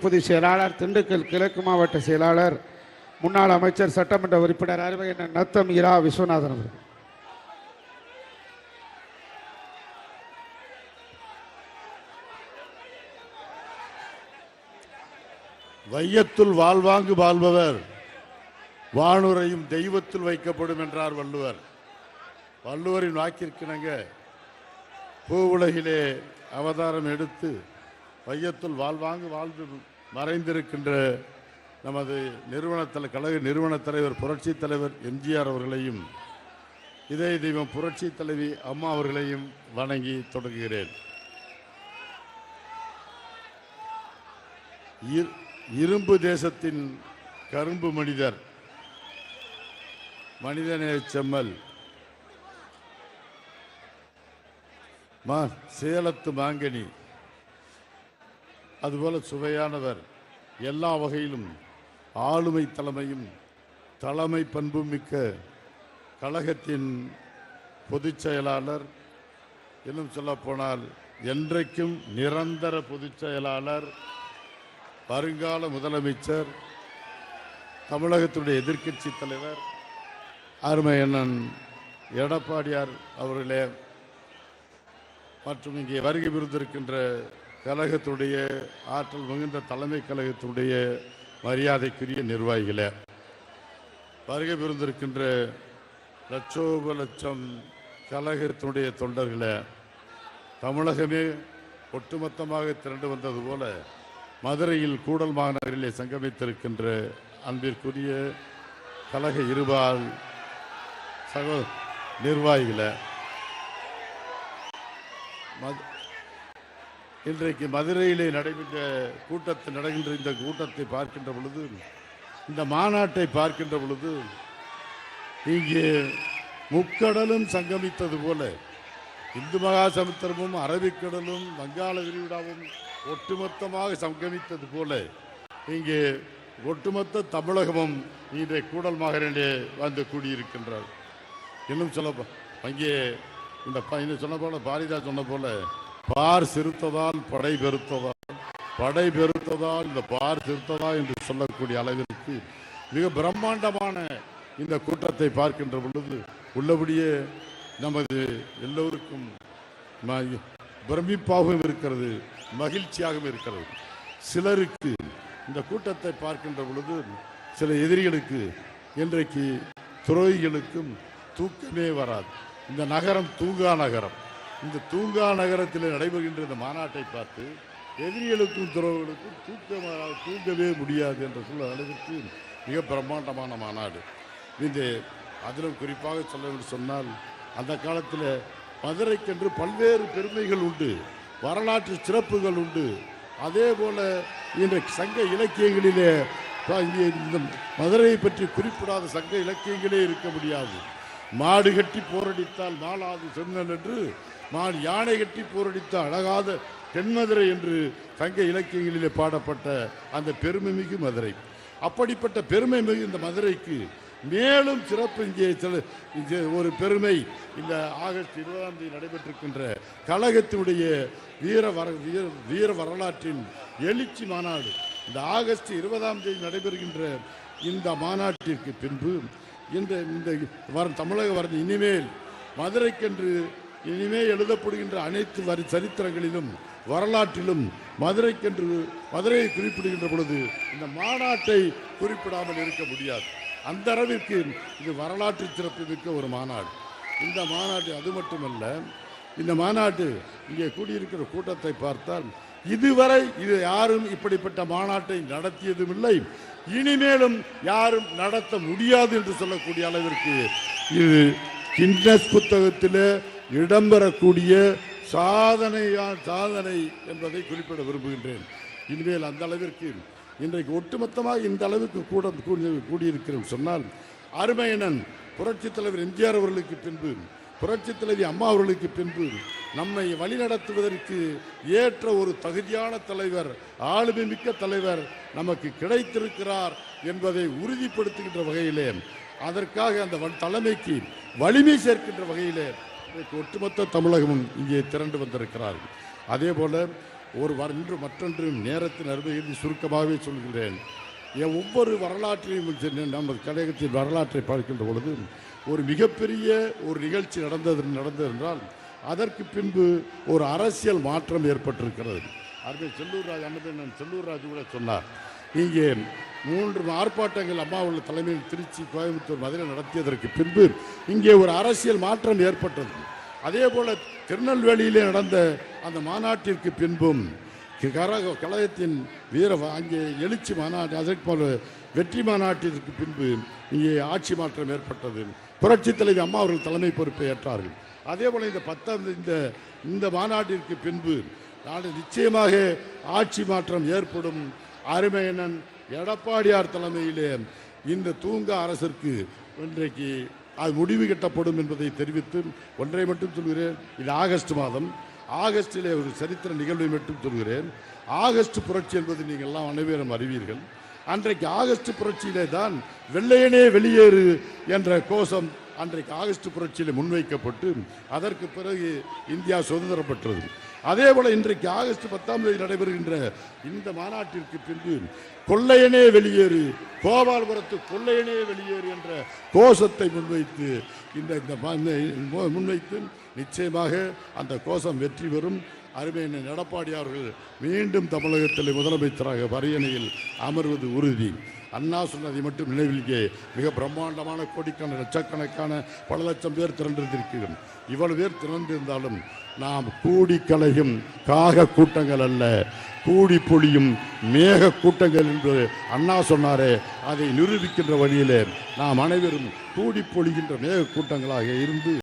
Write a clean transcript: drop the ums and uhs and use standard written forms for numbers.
பொதுச் செயலாளர், திண்டுக்கல் கிழக்கு மாவட்ட செயலாளர், முன்னாள் அமைச்சர், சட்டமன்ற உறுப்பினர் அருமையண்ணன் நத்தம் இரா விஸ்வநாதன் அவர்கள். வையத்துள் வாழ்வாங்கு வாழ்பவர் வானுரையும் தெய்வத்தில் வைக்கப்படும் என்றார் வள்ளுவர். வள்ளுவரின் வாக்கிற்கிணங்க பூவுலகிலே அவதாரம் எடுத்து வையத்துள் வாழ்வாங்கு வாழ்ந்து மறைந்திருக்கின்ற நமது கழக நிறுவன தலைவர் புரட்சி தலைவர் எம்ஜிஆர் அவர்களையும் இதய தெய்வம் புரட்சி தலைவி அம்மா அவர்களையும் வணங்கி தொடங்குகிறேன். இரும்பு தேசத்தின் கரும்பு மனிதர், மனிதநேய செம்மல், சேலத்து மாங்கனி, அதுபோல சுவையானவர், எல்லா வகையிலும் ஆளுமை தலைமையும் தலைமை பண்பும் மிக்க கழகத்தின் பொதுச் செயலாளர், இன்னும் சொல்லப்போனால் என்றைக்கும் நிரந்தர பொதுச் செயலாளர், வருங்கால முதலமைச்சர், தமிழகத்துடைய எதிர்க்கட்சி தலைவர் அருமையண்ணன் எடப்பாடியார் அவர்களே மற்றும் இங்கே வருகை புரிந்திருக்கின்ற கழகத்துடைய ஆற்றல் மிகுந்த தலைமை கழகத்துடைய மரியாதைக்குரிய நிர்வாகிகளே, வருகை புரிந்திருக்கின்ற லட்சோப லட்சம் கழகத்தினுடைய தொண்டர்களே, தமிழகமே ஒட்டுமொத்தமாக திரண்டு வந்தது போல மதுரையில் கூடல் மாநகரிலே சங்கமித்திருக்கின்ற அன்பிற்குரிய கழக இருபால் நிர்வாகிகள, இன்றைக்கு மதுரையிலே நடக்கின்ற இந்த கூட்டத்தை பார்க்கின்ற பொழுது, இந்த மாநாட்டை பார்க்கின்ற பொழுது, இங்கே முக்கடலும் சங்கமித்தது போல இந்து மகா சமுத்திரமும் அரபிக்கடலும் வங்காள விரிகுடாவும் ஒட்டுமொத்தமாக சங்கமித்தது போல இங்கே ஒட்டுமொத்த தமிழகமும் இன்றைய கூடல் மாநகரிலே வந்து கூடியிருக்கின்றார். இன்னும் சொல்ல அங்கே இன்னும் சொன்ன போல பாரதிதார் சொன்ன போல பார் சிறுத்ததால் படை பெருத்ததால், படை பெருத்ததால் இந்த பார் சிறுத்ததா என்று சொல்லக்கூடிய அளவிற்கு மிக பிரம்மாண்டமான இந்த கூட்டத்தை பார்க்கின்ற பொழுது உள்ளபடியே நமது எல்லோருக்கும் பிரமிப்பாகவும் இருக்கிறது, மகிழ்ச்சியாகவும் இருக்கிறது. சிலருக்கு இந்த கூட்டத்தை பார்க்கின்ற பொழுது, சில எதிரிகளுக்கு, இன்றைக்கு துரோகிகளுக்கும் தூக்கமே வராது. இந்த நகரம் தூங்கா நகரம். இந்த தூங்கா நகரத்தில் நடைபெறுகின்ற இந்த மாநாட்டை பார்த்து எதிரிகளுக்கும் துரோகிகளுக்கும் தூங்கவே முடியாது என்ற சொல்ல அளவிற்கு மிக பிரம்மாண்டமான மாநாடு. இந்த அதிலும் குறிப்பாக சொல்ல சொன்னால், அந்த காலத்தில் மதுரைக்கென்று பல்வேறு பெருமைகள் உண்டு, வரலாற்று சிறப்புகள் உண்டு. அதே போல இன்றைக்கு சங்க இலக்கியங்களிலே இந்த மதுரையை பற்றி குறிப்பிடாத சங்க இலக்கியங்களே இருக்க முடியாது. மாடு கட்டி போரடித்தால் மாளாது சென்னல் என்று, யானை கட்டி போரடித்தால் அழகாத தென்மதுரை என்று சங்க இலக்கியங்களிலே பாடப்பட்ட அந்த பெருமை மிகு மதுரை. அப்படிப்பட்ட பெருமை மிகு இந்த மதுரைக்கு மேலும் சிறப்பு இங்கே ஒரு பெருமை இந்த ஆகஸ்ட் 20ஆம் தேதி நடைபெற்றிருக்கின்ற கழகத்தினுடைய வீர வரலாற்றின் எழுச்சி மாநாடு. இந்த ஆகஸ்ட் 20ஆம் தேதி நடைபெறுகின்ற இந்த மாநாட்டிற்கு பின்பு இந்த தமிழக இனிமேல் மதுரைக்கென்று இனிமேல் எழுதப்படுகின்ற அனைத்து சரித்திரங்களிலும் வரலாற்றிலும் மதுரையை குறிப்பிடுகின்ற பொழுது இந்த மாநாட்டை குறிப்பிடாமல் இருக்க முடியாது. அந்த அளவிற்கு இது வரலாற்று சிறப்பு மிக்க ஒரு மாநாடு. இந்த மாநாடு அது மட்டுமல்ல, இந்த மாநாட்டு இங்கே கூடியிருக்கிற கூட்டத்தை பார்த்தால் இதுவரை யாரும் இப்படிப்பட்ட மாநாட்டை நடத்தியதும் இல்லை, இனிமேலும் யாரும் நடத்த முடியாது என்று சொல்லக்கூடிய அளவிற்கு இது கின்னஸ் புத்தகத்தில் இடம்பெறக்கூடிய சாதனை என்பதை குறிப்பிட விரும்புகின்றேன். இனிமேல் அந்த அளவிற்கு இன்றைக்கு ஒட்டுமொத்தமாக இந்த அளவுக்கு கூடியிருக்கிறோம் சொன்னால், அருமையண்ணன் புரட்சி தலைவர் எம்ஜிஆர் அவர்களுக்கு பின்பு, புரட்சி தலைவி அம்மா அவர்களுக்கு பின்பு நம்மை வழிநடத்துவதற்கு ஏற்ற ஒரு தகுதியான தலைவர், ஆளுமை மிக்க தலைவர் நமக்கு கிடைத்திருக்கிறார் என்பதை உறுதிப்படுத்துகின்ற வகையிலே, அதற்காக அந்த தலைமைக்கு வலிமை சேர்க்கின்ற வகையிலே ஒட்டுமொத்த தமிழகமும் இங்கே திரண்டு வந்திருக்கிறார்கள். அதே போல இன்று மற்றொன்று நேரத்தின் அருமையில் சுருக்கமாகவே சொல்கிறேன். ஒவ்வொரு வரலாற்றையும் நம்ம கழகத்தின் வரலாற்றை பார்க்கின்ற பொழுது ஒரு மிகப்பெரிய ஒரு நிகழ்ச்சி நடந்தது என்றால் அதற்கு பின்பு ஒரு அரசியல் மாற்றம் ஏற்பட்டிருக்கிறது. அருமை செல்லூர் ராஜு கூட சொன்னார். இங்கே 3 ஆர்ப்பாட்டங்கள் அம்மாவுள்ள தலைமையில் திருச்சி, கோயம்புத்தூர், மதுரை நடத்தியதற்கு பின்பு இங்கே ஒரு அரசியல் மாற்றம் ஏற்பட்டது. அதே போல திருநெல்வேலியிலே நடந்த அந்த மாநாட்டிற்கு பின்பும் கழகத்தின் அங்கே எழுச்சி மாநாடு, அதற்கு போல வெற்றி மாநாட்டிற்கு பின்பு இங்கே ஆட்சி மாற்றம் ஏற்பட்டது. புரட்சி தலைவி அம்மா அவர்கள் தலைமை பொறுப்பை ஏற்றார்கள். அதே போல இந்த மாநாட்டிற்கு பின்பு நிச்சயமாக ஆட்சி மாற்றம் ஏற்படும். அருமையண்ணன் எடப்பாடியார் தலைமையிலே இந்த தூங்கா அரசிற்கு இன்றைக்கு அது முடிவு கட்டப்படும் என்பதை தெரிவித்து ஒன்றை மட்டும் சொல்கிறேன். இது ஆகஸ்ட் மாதம். ஆகஸ்டிலே ஒரு சரித்திர நிகழ்வை மட்டும் சொல்கிறேன். ஆகஸ்ட் புரட்சி என்பது நீங்கள் எல்லாம் அனைவரும் அறிவீர்கள். அன்றைக்கு ஆகஸ்ட் புரட்சியிலே தான் வெள்ளையனே வெளியேறு என்ற கோஷம் அன்றைக்கு ஆகஸ்ட் புரட்சியில் முன்வைக்கப்பட்டு அதற்கு பிறகு இந்தியா சுதந்திரம் பெற்றது. அதே போல இன்றைக்கு ஆகஸ்ட் 10ஆம் தேதி நடைபெறுகின்ற இந்த மாநாட்டிற்கு பின்பு கொள்ளையனே வெளியேறு, கோபால்புரத்து கொள்ளையனே வெளியேறு என்ற கோஷத்தை முன்வைத்து நிச்சயமாக அந்த கோஷம் வெற்றி பெறும். அருமையண்ணன் எடப்பாடியார்கள் மீண்டும் தமிழகத்தில் முதலமைச்சராக அரியணையில் அமர்வது உறுதி. அண்ணா சொன்னதை மட்டும் நினைவில்கே மிக பிரம்மாண்டமான கோடிக்கான லட்சக்கணக்கான பல லட்சம் பேர் திரண்டிருக்கிறோம். இவ்வளவு பேர் திரண்டிருந்தாலும் நாம் கூடி கலையும் காக கூட்டங்கள் அல்ல, கூடி பொழியும் மேக கூட்டங்கள் என்று அண்ணா சொன்னாரே, அதை நிரூபிக்கின்ற வழியிலே நாம் அனைவரும் கூடி பொழிகின்ற மேக கூட்டங்களாக இருந்து